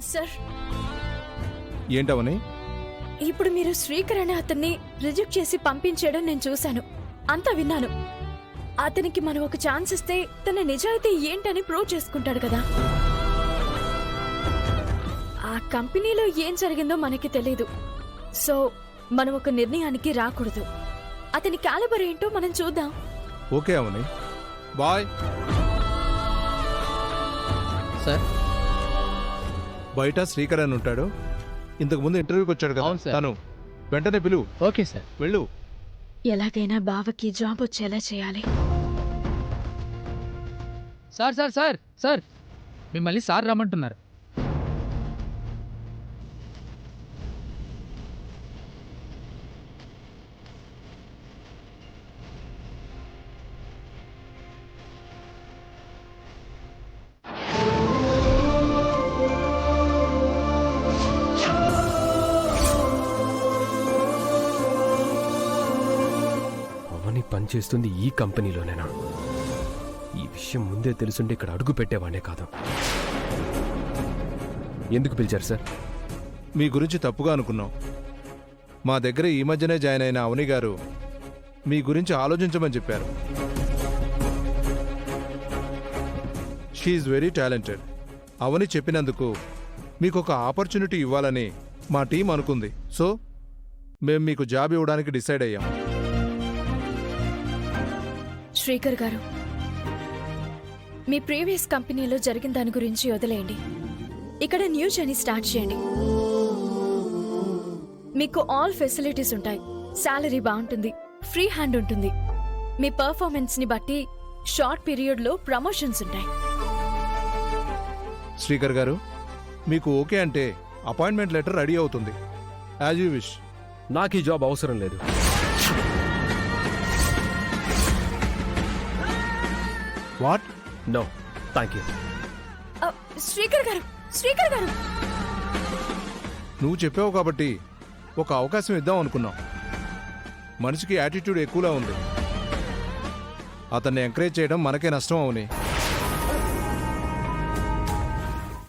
Sir, ఏంటవని? ఇప్పుడు మీరు శ్రీకర్ అనే అతన్ని రిజెక్ట్ చేసి పంపించేయడం నేను చూశాను, అంతా విన్నాను. అతనికి మనం ఒక ఛాన్స్ ఇస్తే తన నిజాయితీ ఏంటని ప్రూవ్ చేసుకుంటాడు కదా. ఆ కంపెనీలో ఏం జరిగిందో మనకి తెలీదు. సో మనం ఒక నిర్ణయానికి రాకూడదు. అతని క్యాలిబర్ ఏంటో మనం చూద్దాం. ఓకే అవని, బాయ్. సార్, బయట శ్రీకర్ అని ఉంటాడు, ఇంతకు ముందు ఇంటర్వ్యూకి వచ్చాడు కదా. అవును సార్. తను వెంటనే పిలువు. Okay sir. వెళ్ళు. ఎలాగైనా బావకి జాబ్ వచ్చేలా చేయాలి. సార్ సార్ సార్ సార్, మిమ్మల్ని సార్ రమ్మంటున్నారు. అవని పనిచేస్తుంది ఈ కంపెనీలోనేనా? ఈ విషయం ముందే తెలుసుంటే ఇక్కడ అడుగు పెట్టేవాడే కాదు. ఎందుకు పిలిచారు సార్? మీ గురించి తప్పుగా అనుకున్నాం. మా దగ్గర ఈ మధ్యనే జాయిన్ అయిన అవని గారు మీ గురించి ఆలోచించమని చెప్పారు. She very talented. అవని చెప్పినందుకు మీకు ఒక ఆపర్చునిటీ ఇవ్వాలని మా టీం అనుకుంది. సో మేము మీకు జాబ్ ఇవ్వడానికి డిసైడ్ అయ్యాం. శ్రీకర్ గారు, మీ ప్రీవియస్ కంపెనీలో జరిగిన దాని గురించి వదిలేయండి. ఇక్కడ న్యూ జర్నీ స్టార్ట్ చేయండి. మీకు ఆల్ ఫెసిలిటీస్ ఉంటాయి, శాలరీ బాగుంటుంది, ఫ్రీ హ్యాండ్ ఉంటుంది. మీ పర్ఫార్మెన్స్ ని బట్టి షార్ట్ పీరియడ్ లో ప్రమోషన్స్ ఉంటాయి. శ్రీకర్ గారు, మీకు ఓకే అంటే అపాయింట్మెంట్ లెటర్ రెడీ అవుతుంది. As you wish. నాకు ఈ జాబ్ అవసరం లేదు. What? No, thank you. Srikar garu, Srikar గారు, నువ్వు చెప్పావు కాబట్టి ఒక అవకాశం ఇద్దాం అనుకున్నాం. మనిషికి యాటిట్యూడ్ ఎక్కువలా ఉంది. అతన్ని ఎంకరేజ్ చేయడం మనకే నష్టం అవని.